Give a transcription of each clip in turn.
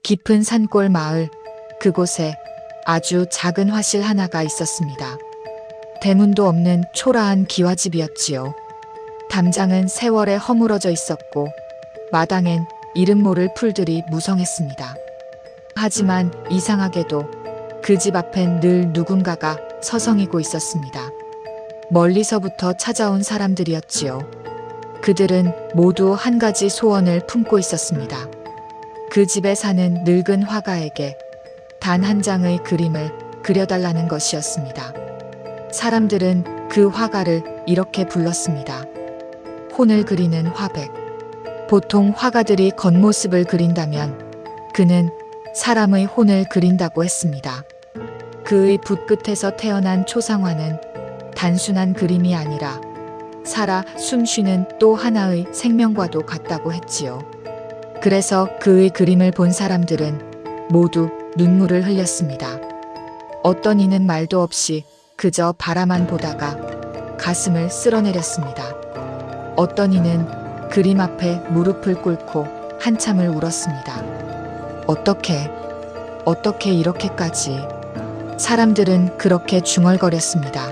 깊은 산골 마을, 그곳에 아주 작은 화실 하나가 있었습니다. 대문도 없는 초라한 기와집이었지요. 담장은 세월에 허물어져 있었고 마당엔 이름 모를 풀들이 무성했습니다. 하지만 이상하게도 그 집 앞엔 늘 누군가가 서성이고 있었습니다. 멀리서부터 찾아온 사람들이었지요. 그들은 모두 한 가지 소원을 품고 있었습니다. 그 집에 사는 늙은 화가에게 단 한 장의 그림을 그려달라는 것이었습니다. 사람들은 그 화가를 이렇게 불렀습니다. 혼을 그리는 화백. 보통 화가들이 겉모습을 그린다면 그는 사람의 혼을 그린다고 했습니다. 그의 붓끝에서 태어난 초상화는 단순한 그림이 아니라 살아 숨쉬는 또 하나의 생명과도 같다고 했지요. 그래서 그의 그림을 본 사람들은 모두 눈물을 흘렸습니다. 어떤 이는 말도 없이 그저 바라만 보다가 가슴을 쓸어내렸습니다. 어떤 이는 그림 앞에 무릎을 꿇고 한참을 울었습니다. 어떻게 이렇게까지? 사람들은 그렇게 중얼거렸습니다.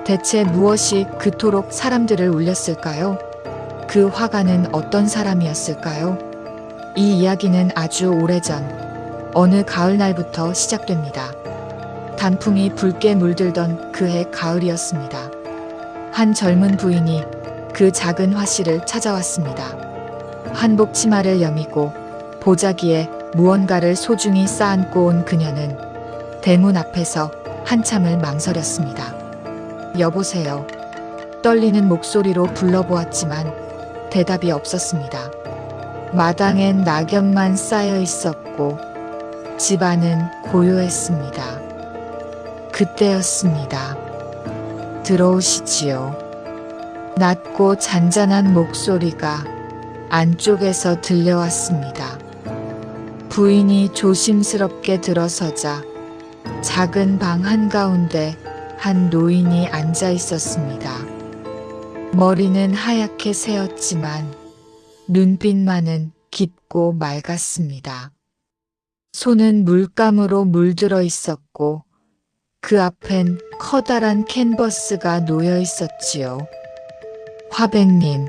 대체 무엇이 그토록 사람들을 울렸을까요? 그 화가는 어떤 사람이었을까요? 이 이야기는 아주 오래전 어느 가을날부터 시작됩니다. 단풍이 붉게 물들던 그해 가을이었습니다. 한 젊은 부인이 그 작은 화실을 찾아왔습니다. 한복 치마를 여미고 보자기에 무언가를 소중히 쌓아안고 온 그녀는 대문 앞에서 한참을 망설였습니다. 여보세요. 떨리는 목소리로 불러보았지만 대답이 없었습니다. 마당엔 낙엽만 쌓여 있었고 집안은 고요했습니다. 그때였습니다. 들어오시지요. 낮고 잔잔한 목소리가 안쪽에서 들려왔습니다. 부인이 조심스럽게 들어서자 작은 방 한가운데 한 노인이 앉아 있었습니다. 머리는 하얗게 새었지만 눈빛만은 깊고 맑았습니다. 손은 물감으로 물들어 있었고 그 앞엔 커다란 캔버스가 놓여 있었지요. 화백님,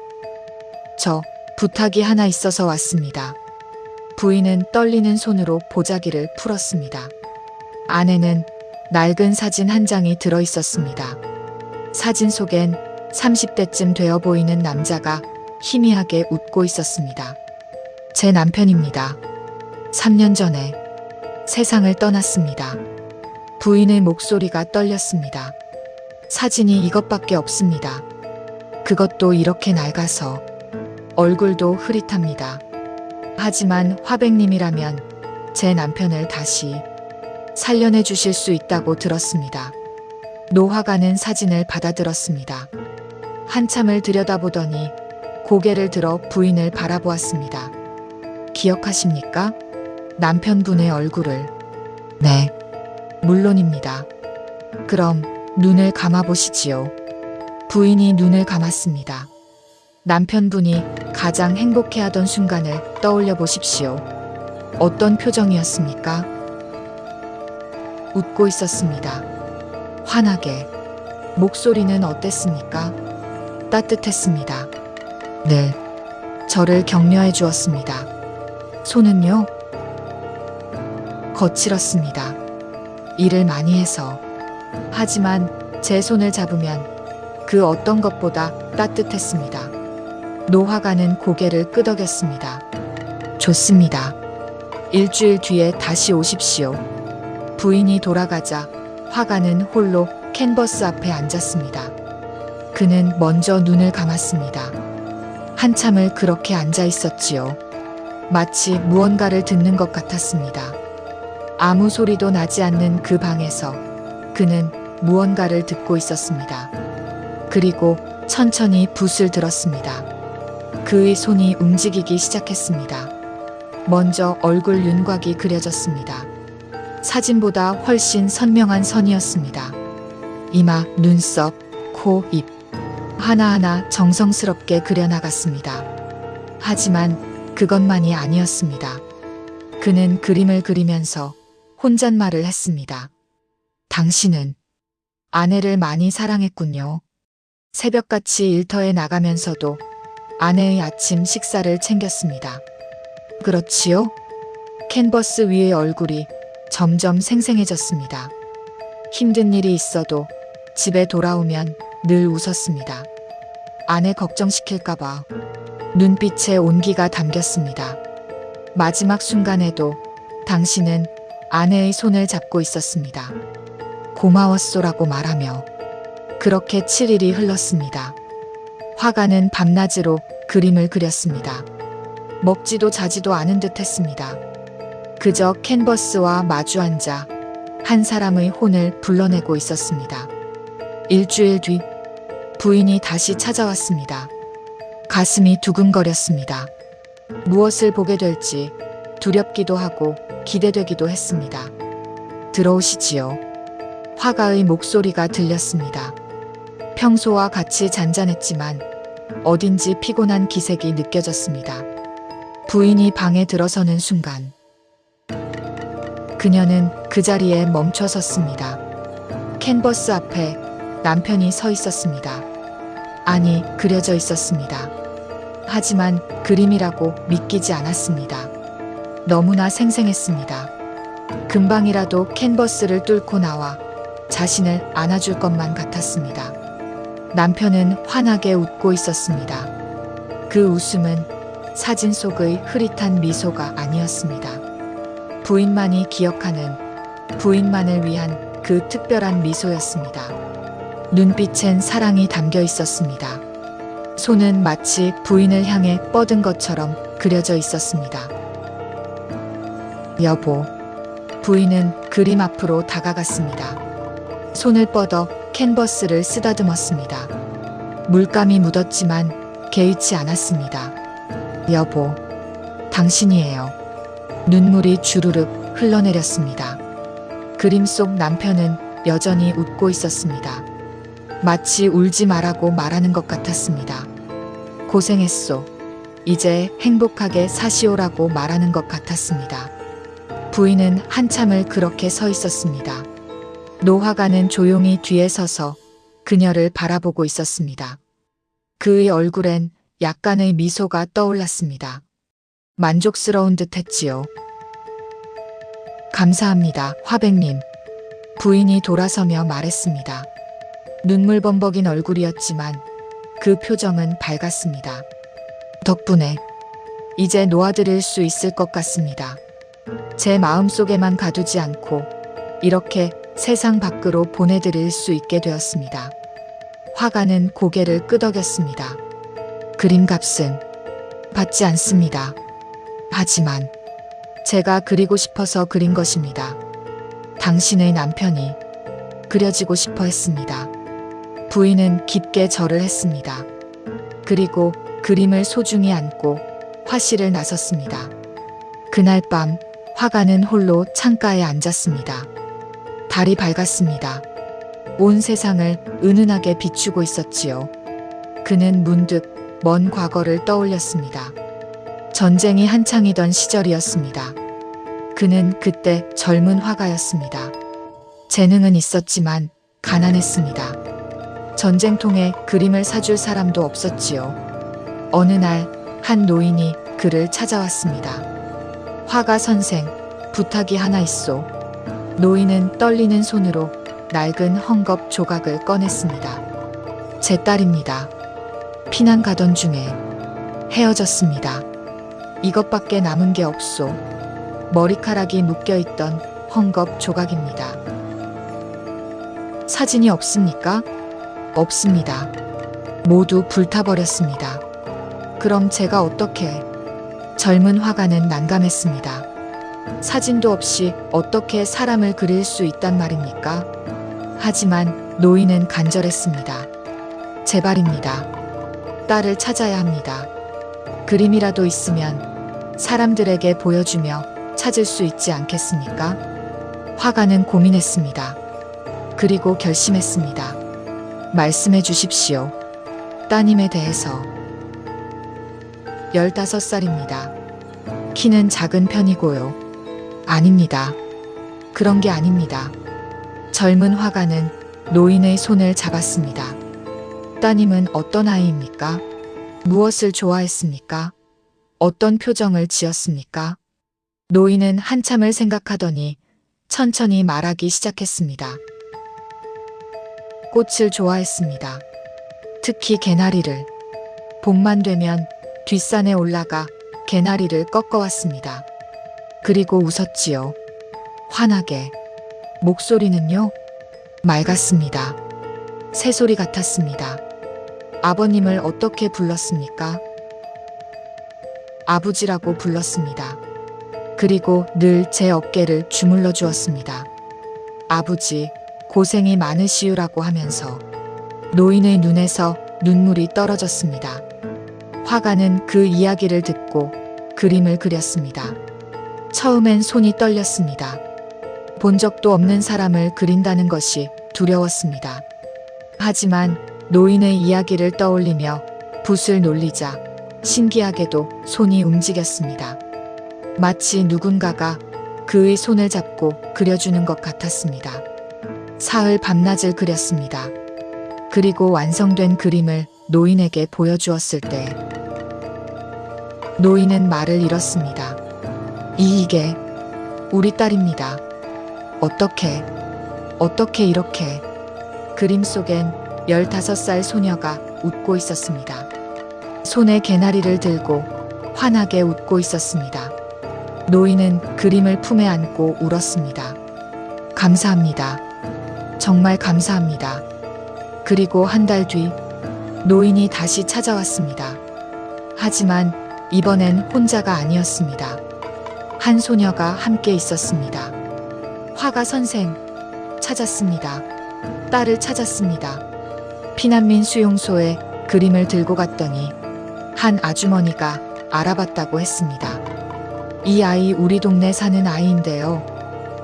저 부탁이 하나 있어서 왔습니다. 부인은 떨리는 손으로 보자기를 풀었습니다. 안에는 낡은 사진 한 장이 들어 있었습니다. 사진 속엔 30대쯤 되어 보이는 남자가 희미하게 웃고 있었습니다. 제 남편입니다. 3년 전에 세상을 떠났습니다. 부인의 목소리가 떨렸습니다. 사진이 이것밖에 없습니다. 그것도 이렇게 낡아서 얼굴도 흐릿합니다. 하지만 화백님이라면 제 남편을 다시 살려내 주실 수 있다고 들었습니다. 노화가는 사진을 받아들었습니다. 한참을 들여다보더니 고개를 들어 부인을 바라보았습니다. 기억하십니까? 남편분의 얼굴을. 네, 물론입니다. 그럼 눈을 감아보시지요. 부인이 눈을 감았습니다. 남편분이 가장 행복해하던 순간을 떠올려 보십시오. 어떤 표정이었습니까? 웃고 있었습니다. 환하게. 목소리는 어땠습니까? 따뜻했습니다. 늘 저를 격려해 주었습니다. 손은요? 거칠었습니다. 일을 많이 해서. 하지만 제 손을 잡으면 그 어떤 것보다 따뜻했습니다. 노화가는 고개를 끄덕였습니다. 좋습니다. 일주일 뒤에 다시 오십시오. 부인이 돌아가자 화가는 홀로 캔버스 앞에 앉았습니다. 그는 먼저 눈을 감았습니다. 한참을 그렇게 앉아 있었지요. 마치 무언가를 듣는 것 같았습니다. 아무 소리도 나지 않는 그 방에서 그는 무언가를 듣고 있었습니다. 그리고 천천히 붓을 들었습니다. 그의 손이 움직이기 시작했습니다. 먼저 얼굴 윤곽이 그려졌습니다. 사진보다 훨씬 선명한 선이었습니다. 이마, 눈썹, 코, 입 하나하나 정성스럽게 그려나갔습니다. 하지만 그것만이 아니었습니다. 그는 그림을 그리면서 혼잣말을 했습니다. 당신은 아내를 많이 사랑했군요. 새벽같이 일터에 나가면서도 아내의 아침 식사를 챙겼습니다. 그렇지요? 캔버스 위의 얼굴이 점점 생생해졌습니다. 힘든 일이 있어도 집에 돌아오면 늘 웃었습니다. 아내 걱정시킬까봐 눈빛에 온기가 담겼습니다. 마지막 순간에도 당신은 아내의 손을 잡고 있었습니다. 고마웠소라고 말하며 그렇게 7일이 흘렀습니다. 화가는 밤낮으로 그림을 그렸습니다. 먹지도 자지도 않은 듯 했습니다. 그저 캔버스와 마주 앉아 한 사람의 혼을 불러내고 있었습니다. 일주일 뒤 부인이 다시 찾아왔습니다. 가슴이 두근거렸습니다. 무엇을 보게 될지 두렵기도 하고 기대되기도 했습니다. 들어오시지요. 화가의 목소리가 들렸습니다. 평소와 같이 잔잔했지만 어딘지 피곤한 기색이 느껴졌습니다. 부인이 방에 들어서는 순간 그녀는 그 자리에 멈춰 섰습니다. 캔버스 앞에 남편이 서 있었습니다. 아니, 그려져 있었습니다. 하지만 그림이라고 믿기지 않았습니다. 너무나 생생했습니다. 금방이라도 캔버스를 뚫고 나와 자신을 안아줄 것만 같았습니다. 남편은 환하게 웃고 있었습니다. 그 웃음은 사진 속의 흐릿한 미소가 아니었습니다. 부인만이 기억하는, 부인만을 위한 그 특별한 미소였습니다. 눈빛엔 사랑이 담겨 있었습니다. 손은 마치 부인을 향해 뻗은 것처럼 그려져 있었습니다. 여보. 부인은 그림 앞으로 다가갔습니다. 손을 뻗어 캔버스를 쓰다듬었습니다. 물감이 묻었지만 개의치 않았습니다. 여보, 당신이에요. 눈물이 주르륵 흘러내렸습니다. 그림 속 남편은 여전히 웃고 있었습니다. 마치 울지 말라고 말하는 것 같았습니다. 고생했소. 이제 행복하게 사시오라고 말하는 것 같았습니다. 부인은 한참을 그렇게 서 있었습니다. 노화가는 조용히 뒤에 서서 그녀를 바라보고 있었습니다. 그의 얼굴엔 약간의 미소가 떠올랐습니다. 만족스러운 듯 했지요. 감사합니다, 화백님. 부인이 돌아서며 말했습니다. 눈물범벅인 얼굴이었지만 그 표정은 밝았습니다. 덕분에 이제 놓아드릴 수 있을 것 같습니다. 제 마음속에만 가두지 않고 이렇게 세상 밖으로 보내드릴 수 있게 되었습니다. 화가는 고개를 끄덕였습니다. 그림값은 받지 않습니다. 하지만 제가 그리고 싶어서 그린 것입니다. 당신의 남편이 그려지고 싶어 했습니다. 부인은 깊게 절을 했습니다. 그리고 그림을 소중히 안고 화실을 나섰습니다. 그날 밤 화가는 홀로 창가에 앉았습니다. 달이 밝았습니다. 온 세상을 은은하게 비추고 있었지요. 그는 문득 먼 과거를 떠올렸습니다. 전쟁이 한창이던 시절이었습니다. 그는 그때 젊은 화가였습니다. 재능은 있었지만 가난했습니다. 전쟁통에 그림을 사줄 사람도 없었지요. 어느 날 한 노인이 그를 찾아왔습니다. 화가 선생, 부탁이 하나 있소. 노인은 떨리는 손으로 낡은 헝겊 조각을 꺼냈습니다. 제 딸입니다. 피난 가던 중에 헤어졌습니다. 이것밖에 남은 게 없소. 머리카락이 묶여있던 헝겊 조각입니다. 사진이 없습니까? 없습니다. 모두 불타버렸습니다. 그럼 제가 어떻게? 젊은 화가는 난감했습니다. 사진도 없이 어떻게 사람을 그릴 수 있단 말입니까? 하지만 노인은 간절했습니다. 제발입니다. 딸을 찾아야 합니다. 그림이라도 있으면 사람들에게 보여주며 찾을 수 있지 않겠습니까? 화가는 고민했습니다. 그리고 결심했습니다. 말씀해 주십시오. 따님에 대해서. 15살입니다. 키는 작은 편이고요. 아닙니다. 그런 게 아닙니다. 젊은 화가는 노인의 손을 잡았습니다. 따님은 어떤 아이입니까? 무엇을 좋아했습니까? 어떤 표정을 지었습니까? 노인은 한참을 생각하더니 천천히 말하기 시작했습니다. 꽃을 좋아했습니다. 특히 개나리를. 봄만 되면 뒷산에 올라가 개나리를 꺾어왔습니다. 그리고 웃었지요. 환하게. 목소리는요? 맑았습니다. 새소리 같았습니다. 아버님을 어떻게 불렀습니까? 아버지라고 불렀습니다. 그리고 늘 제 어깨를 주물러 주었습니다. 아버지, 고생이 많으시우라고 하면서. 노인의 눈에서 눈물이 떨어졌습니다. 화가는 그 이야기를 듣고 그림을 그렸습니다. 처음엔 손이 떨렸습니다. 본 적도 없는 사람을 그린다는 것이 두려웠습니다. 하지만 노인의 이야기를 떠올리며 붓을 놀리자 신기하게도 손이 움직였습니다. 마치 누군가가 그의 손을 잡고 그려주는 것 같았습니다. 사흘 밤낮을 그렸습니다. 그리고 완성된 그림을 노인에게 보여주었을 때 노인은 말을 잃었습니다. 이게 우리 딸입니다. 어떻게 이렇게. 그림 속엔 15살 소녀가 웃고 있었습니다. 손에 개나리를 들고 환하게 웃고 있었습니다. 노인은 그림을 품에 안고 울었습니다. 감사합니다. 정말 감사합니다. 그리고 한 달 뒤 노인이 다시 찾아왔습니다. 하지만 이번엔 혼자가 아니었습니다. 한 소녀가 함께 있었습니다. 화가 선생, 찾았습니다. 딸을 찾았습니다. 피난민 수용소에 그림을 들고 갔더니 한 아주머니가 알아봤다고 했습니다. 이 아이 우리 동네 사는 아이인데요.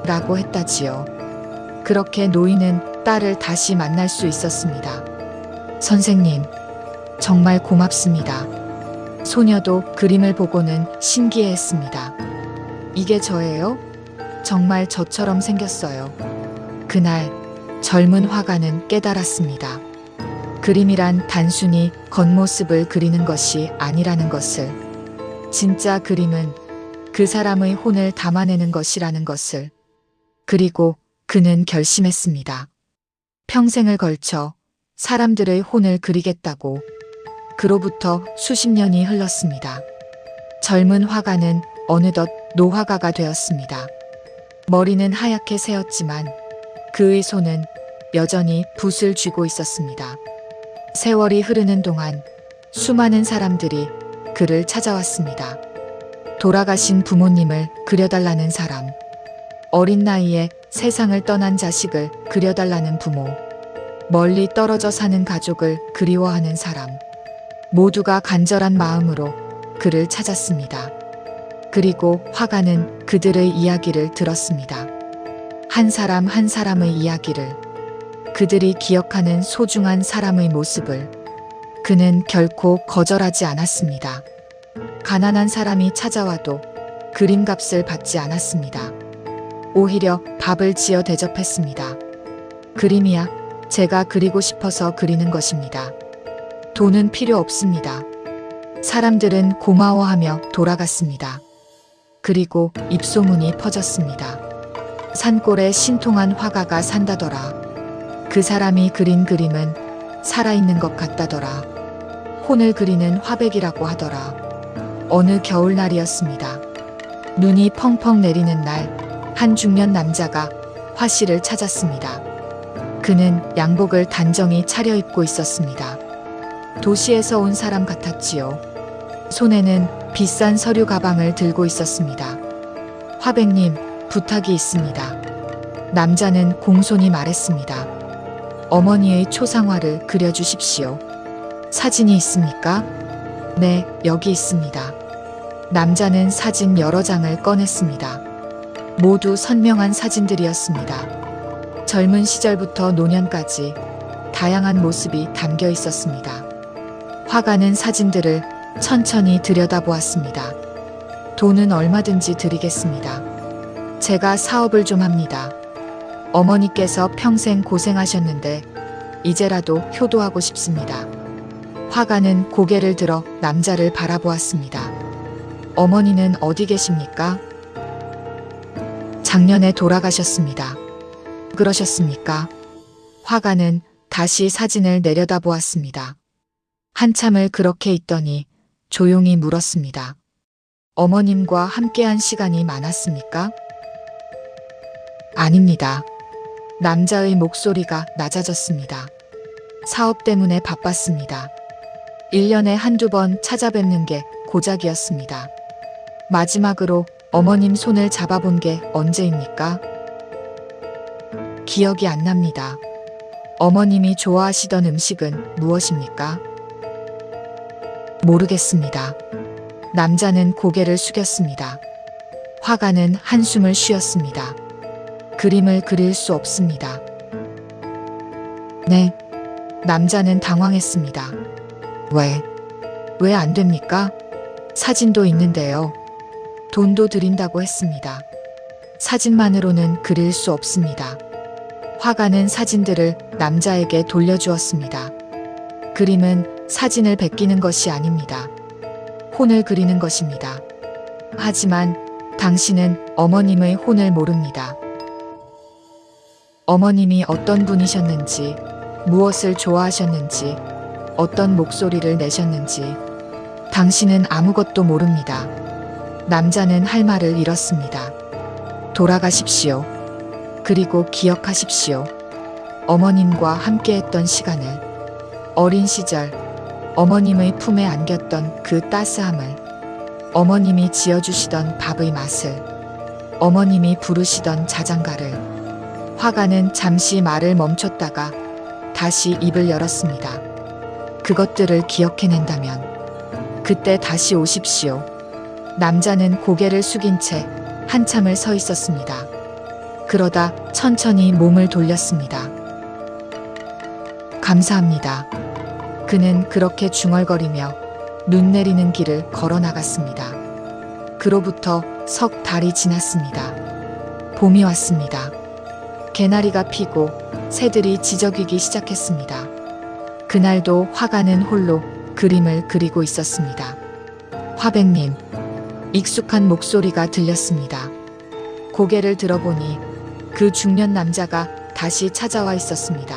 라고 했다지요. 그렇게 노인은 딸을 다시 만날 수 있었습니다. 선생님, 정말 고맙습니다. 소녀도 그림을 보고는 신기해했습니다. 이게 저예요? 정말 저처럼 생겼어요. 그날 젊은 화가는 깨달았습니다. 그림이란 단순히 겉모습을 그리는 것이 아니라는 것을. 진짜 그림은 그 사람의 혼을 담아내는 것이라는 것을. 그리고 그는 결심했습니다. 평생을 걸쳐 사람들의 혼을 그리겠다고. 그로부터 수십 년이 흘렀습니다. 젊은 화가는 어느덧 노화가가 되었습니다. 머리는 하얗게 새었지만 그의 손은 여전히 붓을 쥐고 있었습니다. 세월이 흐르는 동안 수많은 사람들이 그를 찾아왔습니다. 돌아가신 부모님을 그려달라는 사람, 어린 나이에 세상을 떠난 자식을 그려달라는 부모, 멀리 떨어져 사는 가족을 그리워하는 사람, 모두가 간절한 마음으로 그를 찾았습니다. 그리고 화가는 그들의 이야기를 들었습니다. 한 사람 한 사람의 이야기를, 그들이 기억하는 소중한 사람의 모습을. 그는 결코 거절하지 않았습니다. 가난한 사람이 찾아와도 그림값을 받지 않았습니다. 오히려 밥을 지어 대접했습니다. 그림이야 제가 그리고 싶어서 그리는 것입니다. 돈은 필요 없습니다. 사람들은 고마워하며 돌아갔습니다. 그리고 입소문이 퍼졌습니다. 산골에 신통한 화가가 산다더라. 그 사람이 그린 그림은 살아있는 것 같다더라. 혼을 그리는 화백이라고 하더라. 어느 겨울날이었습니다. 눈이 펑펑 내리는 날, 한 중년 남자가 화실을 찾았습니다. 그는 양복을 단정히 차려입고 있었습니다. 도시에서 온 사람 같았지요. 손에는 비싼 서류 가방을 들고 있었습니다. 화백님, 부탁이 있습니다. 남자는 공손히 말했습니다. 어머니의 초상화를 그려주십시오. 사진이 있습니까? 네, 여기 있습니다. 남자는 사진 여러 장을 꺼냈습니다. 모두 선명한 사진들이었습니다. 젊은 시절부터 노년까지 다양한 모습이 담겨 있었습니다. 화가는 사진들을 천천히 들여다보았습니다. 돈은 얼마든지 드리겠습니다. 제가 사업을 좀 합니다. 어머니께서 평생 고생하셨는데 이제라도 효도하고 싶습니다. 화가는 고개를 들어 남자를 바라보았습니다. 어머니는 어디 계십니까? 작년에 돌아가셨습니다. 그러셨습니까? 화가는 다시 사진을 내려다보았습니다. 한참을 그렇게 있더니 조용히 물었습니다. 어머님과 함께한 시간이 많았습니까? 아닙니다. 남자의 목소리가 낮아졌습니다. 사업 때문에 바빴습니다. 1년에 한두 번 찾아뵙는 게 고작이었습니다. 마지막으로 어머님 손을 잡아본 게 언제입니까? 기억이 안 납니다. 어머님이 좋아하시던 음식은 무엇입니까? 모르겠습니다. 남자는 고개를 숙였습니다. 화가는 한숨을 쉬었습니다. 그림을 그릴 수 없습니다. 네. 남자는 당황했습니다. 왜 안 됩니까? 사진도 있는데요. 돈도 드린다고 했습니다. 사진만으로는 그릴 수 없습니다. 화가는 사진들을 남자에게 돌려주었습니다. 그림은 사진을 베끼는 것이 아닙니다. 혼을 그리는 것입니다. 하지만 당신은 어머님의 혼을 모릅니다. 어머님이 어떤 분이셨는지, 무엇을 좋아하셨는지, 어떤 목소리를 내셨는지 당신은 아무것도 모릅니다. 남자는 할 말을 잃었습니다. 돌아가십시오. 그리고 기억하십시오. 어머님과 함께했던 시간을, 어린 시절 어머님의 품에 안겼던 그 따스함을, 어머님이 지어주시던 밥의 맛을, 어머님이 부르시던 자장가를. 화가는 잠시 말을 멈췄다가 다시 입을 열었습니다. 그것들을 기억해낸다면 그때 다시 오십시오. 남자는 고개를 숙인 채 한참을 서 있었습니다. 그러다 천천히 몸을 돌렸습니다. 감사합니다. 그는 그렇게 중얼거리며 눈 내리는 길을 걸어 나갔습니다. 그로부터 석 달이 지났습니다. 봄이 왔습니다. 개나리가 피고 새들이 지저귀기 시작했습니다. 그날도 화가는 홀로 그림을 그리고 있었습니다. 화백님, 익숙한 목소리가 들렸습니다. 고개를 들어보니 그 중년 남자가 다시 찾아와 있었습니다.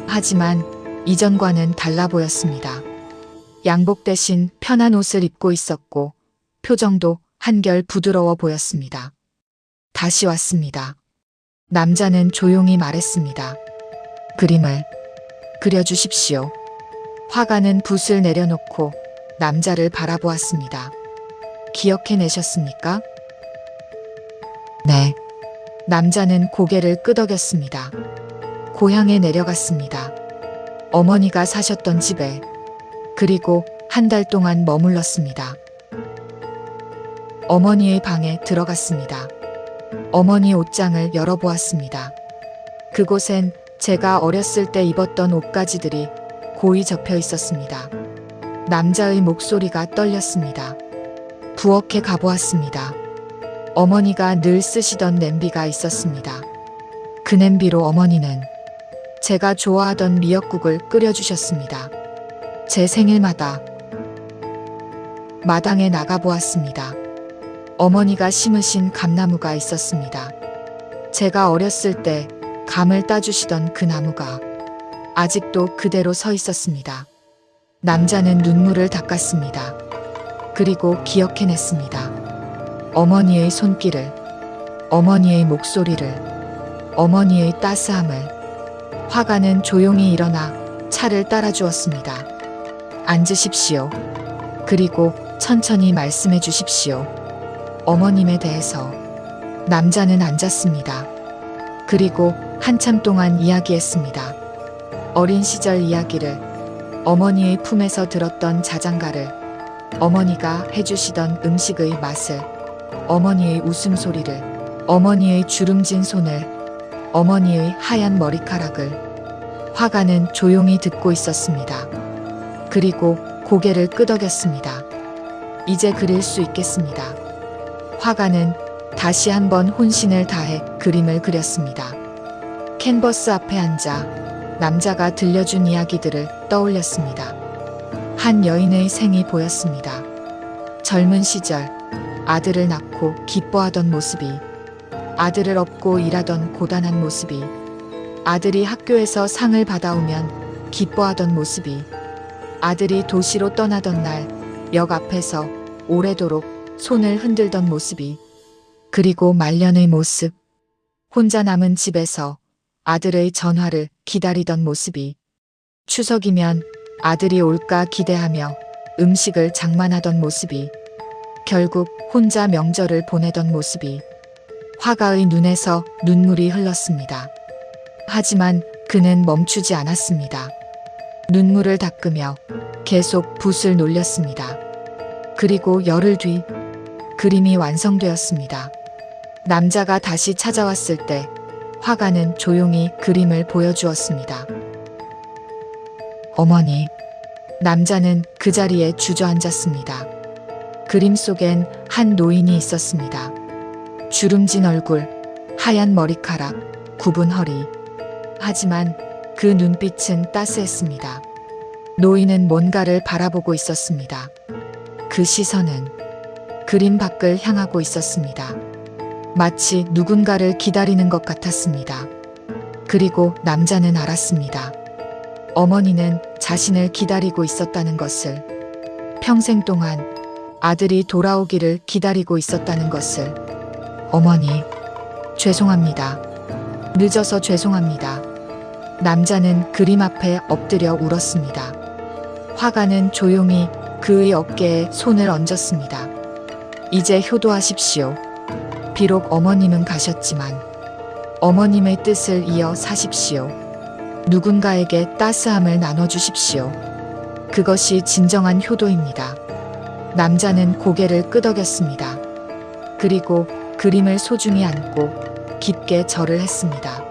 하지만 이전과는 달라 보였습니다. 양복 대신 편한 옷을 입고 있었고 표정도 한결 부드러워 보였습니다. 다시 왔습니다. 남자는 조용히 말했습니다. 그림을 그려주십시오. 화가는 붓을 내려놓고 남자를 바라보았습니다. 기억해내셨습니까? 네. 남자는 고개를 끄덕였습니다. 고향에 내려갔습니다. 어머니가 사셨던 집에. 그리고 한 달 동안 머물렀습니다. 어머니의 방에 들어갔습니다. 어머니 옷장을 열어보았습니다. 그곳엔 제가 어렸을 때 입었던 옷가지들이 고이 접혀 있었습니다. 남자의 목소리가 떨렸습니다. 부엌에 가보았습니다. 어머니가 늘 쓰시던 냄비가 있었습니다. 그 냄비로 어머니는 제가 좋아하던 미역국을 끓여주셨습니다. 제 생일마다. 마당에 나가보았습니다. 어머니가 심으신 감나무가 있었습니다. 제가 어렸을 때 감을 따주시던 그 나무가 아직도 그대로 서 있었습니다. 남자는 눈물을 닦았습니다. 그리고 기억해냈습니다. 어머니의 손길을, 어머니의 목소리를, 어머니의 따스함을. 화가는 조용히 일어나 차를 따라주었습니다. 앉으십시오. 그리고 천천히 말씀해 주십시오. 어머님에 대해서. 남자는 앉았습니다. 그리고 한참 동안 이야기했습니다. 어린 시절 이야기를, 어머니의 품에서 들었던 자장가를, 어머니가 해주시던 음식의 맛을, 어머니의 웃음소리를, 어머니의 주름진 손을, 어머니의 하얀 머리카락을. 화가는 조용히 듣고 있었습니다. 그리고 고개를 끄덕였습니다. 이제 그릴 수 있겠습니다. 화가는 다시 한번 혼신을 다해 그림을 그렸습니다. 캔버스 앞에 앉아 남자가 들려준 이야기들을 떠올렸습니다. 한 여인의 생이 보였습니다. 젊은 시절 아들을 낳고 기뻐하던 모습이, 아들을 업고 일하던 고단한 모습이, 아들이 학교에서 상을 받아오면 기뻐하던 모습이, 아들이 도시로 떠나던 날 역 앞에서 오래도록 손을 흔들던 모습이, 그리고 말년의 모습, 혼자 남은 집에서 아들의 전화를 기다리던 모습이, 추석이면 아들이 올까 기대하며 음식을 장만하던 모습이, 결국 혼자 명절을 보내던 모습이, 화가의 눈에서 눈물이 흘렀습니다. 하지만 그는 멈추지 않았습니다. 눈물을 닦으며 계속 붓을 놀렸습니다. 그리고 열흘 뒤 그림이 완성되었습니다. 남자가 다시 찾아왔을 때 화가는 조용히 그림을 보여주었습니다. 어머니, 남자는 그 자리에 주저앉았습니다. 그림 속엔 한 노인이 있었습니다. 주름진 얼굴, 하얀 머리카락, 굽은 허리. 하지만 그 눈빛은 따스했습니다. 노인은 뭔가를 바라보고 있었습니다. 그 시선은 그림 밖을 향하고 있었습니다. 마치 누군가를 기다리는 것 같았습니다. 그리고 남자는 알았습니다. 어머니는 자신을 기다리고 있었다는 것을, 평생 동안 아들이 돌아오기를 기다리고 있었다는 것을. 어머니, 죄송합니다. 늦어서 죄송합니다. 남자는 그림 앞에 엎드려 울었습니다. 화가는 조용히 그의 어깨에 손을 얹었습니다. 이제 효도하십시오. 비록 어머님은 가셨지만 어머님의 뜻을 이어 사십시오. 누군가에게 따스함을 나눠주십시오. 그것이 진정한 효도입니다. 남자는 고개를 끄덕였습니다. 그리고 그림을 소중히 안고 깊게 절을 했습니다.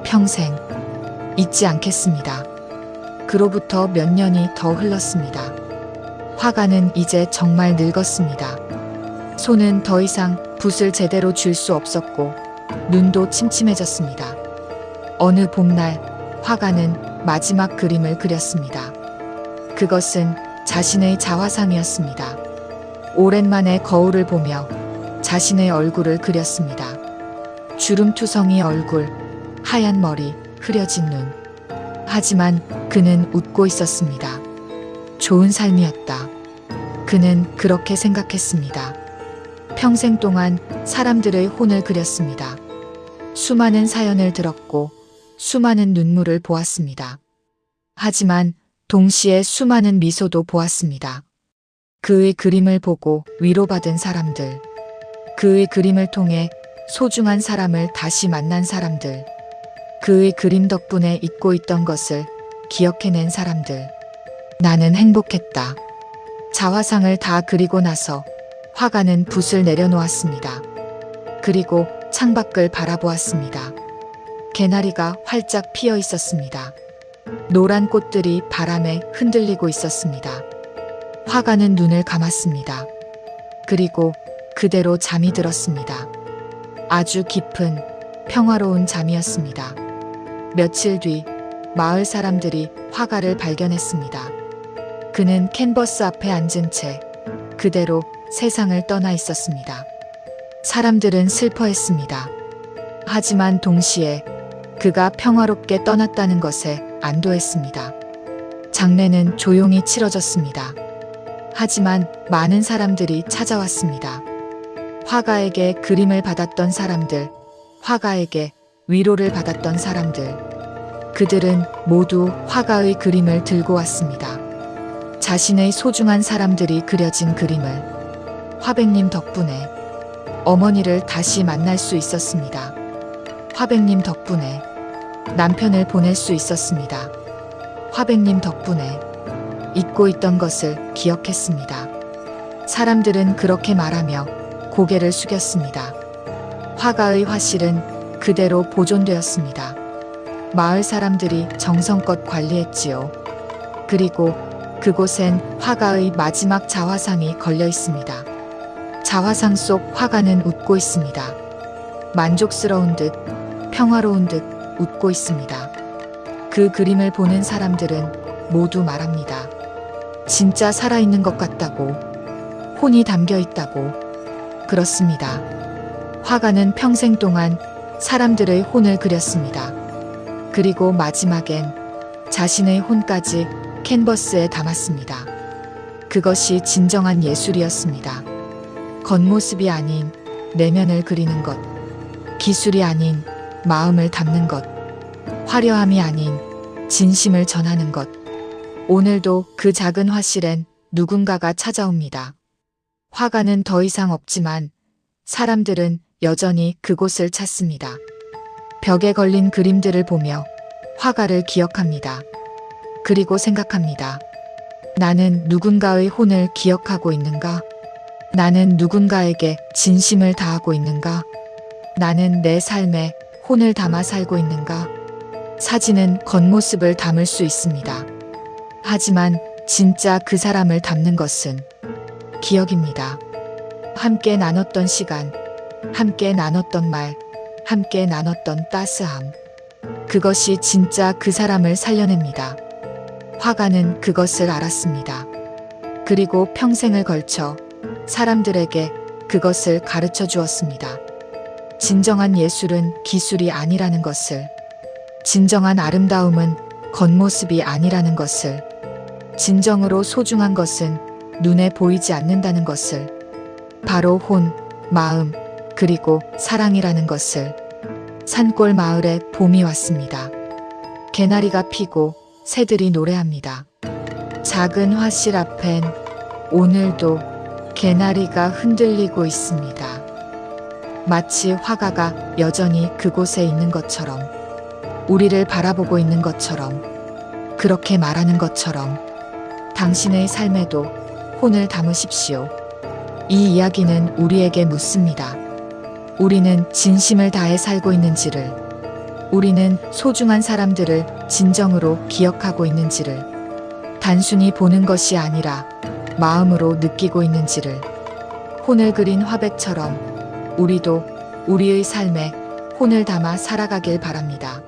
평생 잊지 않겠습니다. 그로부터 몇 년이 더 흘렀습니다. 화가는 이제 정말 늙었습니다. 손은 더 이상 붓을 제대로 쥘 수 없었고 눈도 침침해졌습니다. 어느 봄날 화가는 마지막 그림을 그렸습니다. 그것은 자신의 자화상이었습니다. 오랜만에 거울을 보며 자신의 얼굴을 그렸습니다. 주름투성이 얼굴, 하얀 머리, 흐려진 눈. 하지만 그는 웃고 있었습니다. 좋은 삶이었다. 그는 그렇게 생각했습니다. 평생 동안 사람들의 혼을 그렸습니다. 수많은 사연을 들었고 수많은 눈물을 보았습니다. 하지만 동시에 수많은 미소도 보았습니다. 그의 그림을 보고 위로받은 사람들, 그의 그림을 통해 소중한 사람을 다시 만난 사람들, 그의 그림 덕분에 잊고 있던 것을 기억해낸 사람들. 나는 행복했다. 자화상을 다 그리고 나서 화가는 붓을 내려놓았습니다. 그리고 창밖을 바라보았습니다. 개나리가 활짝 피어 있었습니다. 노란 꽃들이 바람에 흔들리고 있었습니다. 화가는 눈을 감았습니다. 그리고 그대로 잠이 들었습니다. 아주 깊은 평화로운 잠이었습니다. 며칠 뒤 마을 사람들이 화가를 발견했습니다. 그는 캔버스 앞에 앉은 채 그대로 세상을 떠나 있었습니다. 사람들은 슬퍼했습니다. 하지만 동시에 그가 평화롭게 떠났다는 것에 안도했습니다. 장례는 조용히 치러졌습니다. 하지만 많은 사람들이 찾아왔습니다. 화가에게 그림을 받았던 사람들, 화가에게 위로를 받았던 사람들. 그들은 모두 화가의 그림을 들고 왔습니다. 자신의 소중한 사람들이 그려진 그림을. 화백님 덕분에 어머니를 다시 만날 수 있었습니다. 화백님 덕분에 남편을 보낼 수 있었습니다. 화백님 덕분에 잊고 있던 것을 기억했습니다. 사람들은 그렇게 말하며 고개를 숙였습니다. 화가의 화실은 그대로 보존되었습니다. 마을 사람들이 정성껏 관리했지요. 그리고 그곳엔 화가의 마지막 자화상이 걸려 있습니다. 자화상 속 화가는 웃고 있습니다. 만족스러운 듯, 평화로운 듯 웃고 있습니다. 그 그림을 보는 사람들은 모두 말합니다. 진짜 살아있는 것 같다고, 혼이 담겨 있다고. 그렇습니다. 화가는 평생 동안 사람들의 혼을 그렸습니다. 그리고 마지막엔 자신의 혼까지 캔버스에 담았습니다. 그것이 진정한 예술이었습니다. 겉모습이 아닌 내면을 그리는 것, 기술이 아닌 마음을 담는 것, 화려함이 아닌 진심을 전하는 것. 오늘도 그 작은 화실엔 누군가가 찾아옵니다. 화가는 더 이상 없지만 사람들은 여전히 그곳을 찾습니다. 벽에 걸린 그림들을 보며 화가를 기억합니다. 그리고 생각합니다. 나는 누군가의 혼을 기억하고 있는가? 나는 누군가에게 진심을 다하고 있는가? 나는 내 삶에 혼을 담아 살고 있는가? 사진은 겉모습을 담을 수 있습니다. 하지만 진짜 그 사람을 담는 것은 기억입니다. 함께 나눴던 시간, 함께 나눴던 말, 함께 나눴던 따스함. 그것이 진짜 그 사람을 살려냅니다. 화가는 그것을 알았습니다. 그리고 평생을 걸쳐 사람들에게 그것을 가르쳐 주었습니다. 진정한 예술은 기술이 아니라는 것을, 진정한 아름다움은 겉모습이 아니라는 것을, 진정으로 소중한 것은 눈에 보이지 않는다는 것을, 바로 혼, 마음, 그리고 사랑이라는 것을. 산골 마을에 봄이 왔습니다. 개나리가 피고 새들이 노래합니다. 작은 화실 앞엔 오늘도 개나리가 흔들리고 있습니다. 마치 화가가 여전히 그곳에 있는 것처럼, 우리를 바라보고 있는 것처럼, 그렇게 말하는 것처럼. 당신의 삶에도 혼을 담으십시오. 이 이야기는 우리에게 묻습니다. 우리는 진심을 다해 살고 있는지를, 우리는 소중한 사람들을 진정으로 기억하고 있는지를, 단순히 보는 것이 아니라 마음으로 느끼고 있는지를. 혼을 그린 화백처럼 우리도 우리의 삶에 혼을 담아 살아가길 바랍니다.